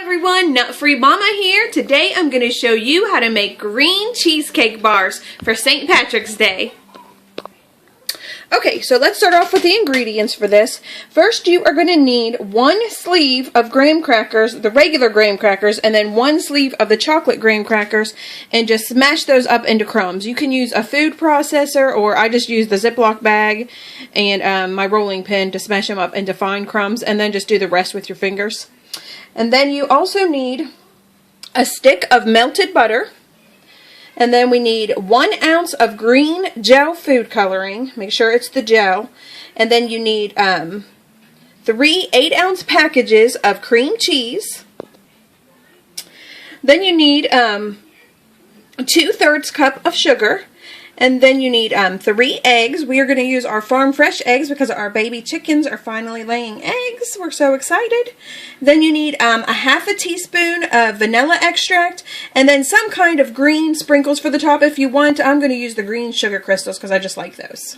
everyone, Nut Free Mama here. Today I'm going to show you how to make green cheesecake bars for St. Patrick's Day. Okay, so let's start off with the ingredients for this. First, you are going to need 1 sleeve of graham crackers, the regular graham crackers, and then 1 sleeve of the chocolate graham crackers, and just smash those up into crumbs. You can use a food processor, or I just use the Ziploc bag and my rolling pin to smash them up into fine crumbs, and then just do the rest with your fingers. And then you also need a stick of melted butter. And then we need 1 ounce of green gel food coloring. Make sure it's the gel. And then you need 3 8-ounce packages of cream cheese. Then you need 2/3 cup of sugar. And then you need 3 eggs. We are going to use our farm fresh eggs because our baby chickens are finally laying eggs. We're so excited. Then you need a 1/2 teaspoon of vanilla extract, and then some kind of green sprinkles for the top if you want. I'm going to use the green sugar crystals because I just like those.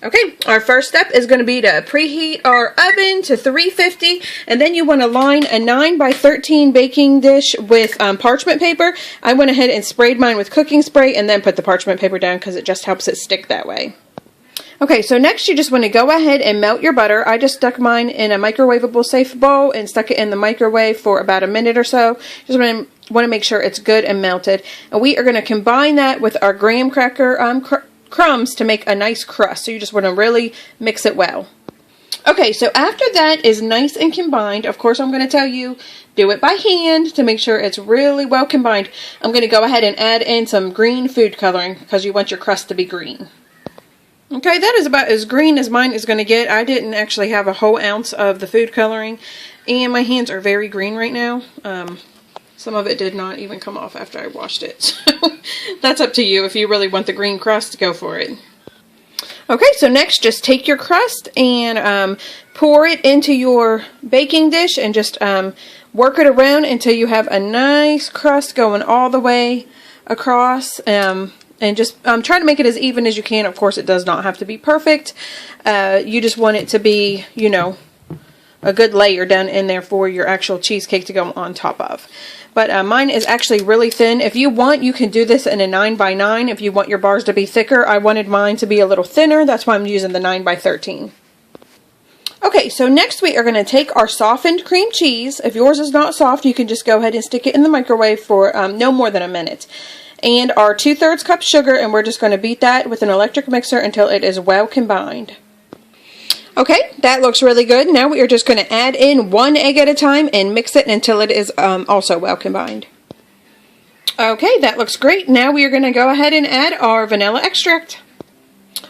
Okay, our first step is going to be to preheat our oven to 350, and then you want to line a 9x13 baking dish with parchment paper. I went ahead and sprayed mine with cooking spray and then put the parchment paper down because it just helps it stick that way. Okay, so next you just want to go ahead and melt your butter. I just stuck mine in a microwavable safe bowl and stuck it in the microwave for about a minute or so. Just want to make sure it's good and melted. And we are going to combine that with our graham cracker crumbs to make a nice crust. So you just want to really mix it well. Okay, so after that is nice and combined, of course I'm going to tell you, do it by hand to make sure it's really well combined. I'm going to go ahead and add in some green food coloring because you want your crust to be green. Okay, that is about as green as mine is going to get. I didn't actually have a whole ounce of the food coloring, and my hands are very green right now. Some of it did not even come off after I washed it. So that's up to you. If you really want the green crust, go for it. Okay, so next just take your crust and pour it into your baking dish and just work it around until you have a nice crust going all the way across. And just try to make it as even as you can. Of course, it does not have to be perfect. You just want it to be, you know, a good layer done in there for your actual cheesecake to go on top of. But mine is actually really thin. If you want, you can do this in a 9x9 if you want your bars to be thicker. I wanted mine to be a little thinner. That's why I'm using the 9x13. Okay, so next we are going to take our softened cream cheese. If yours is not soft, you can just go ahead and stick it in the microwave for no more than a minute. And our 2/3 cup sugar, and we're just going to beat that with an electric mixer until it is well combined. Okay, that looks really good. Now we are just going to add in 1 egg at a time and mix it until it is also well combined. Okay, that looks great. Now we are going to go ahead and add our vanilla extract.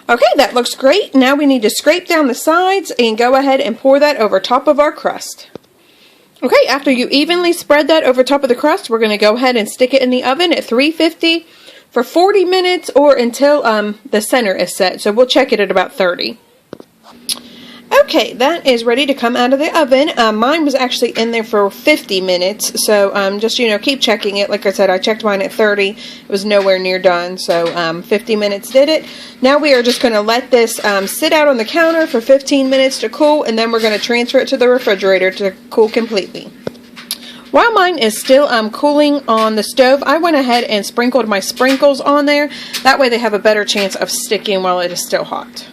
Okay, that looks great. Now we need to scrape down the sides and go ahead and pour that over top of our crust. Okay, after you evenly spread that over top of the crust, we're going to go ahead and stick it in the oven at 350 for 40 minutes or until the center is set. So we'll check it at about 30. Okay, that is ready to come out of the oven. Mine was actually in there for 50 minutes, so just, you know, keep checking it. Like I said, I checked mine at 30. It was nowhere near done, so 50 minutes did it. Now we are just going to let this sit out on the counter for 15 minutes to cool, and then we're going to transfer it to the refrigerator to cool completely. While mine is still cooling on the stove, I went ahead and sprinkled my sprinkles on there. That way they have a better chance of sticking while it is still hot.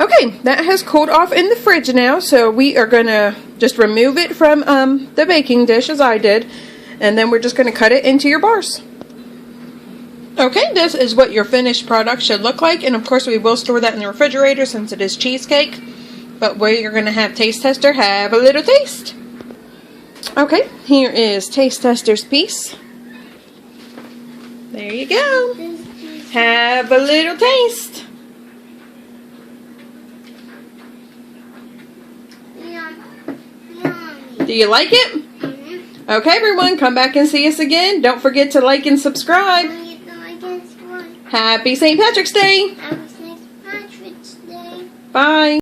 Okay, that has cooled off in the fridge now, so we are going to just remove it from the baking dish as I did, and then we're just going to cut it into your bars. Okay, this is what your finished product should look like, and of course we will store that in the refrigerator since it is cheesecake, but we are going to have Taste Tester have a little taste. Okay, here is Taste Tester's piece. There you go. Have a little taste. Do you like it? Mm-hmm. Okay, everyone, come back and see us again. Don't forget to like and subscribe. Happy St. Patrick's Day. Happy St. Patrick's Day. Bye.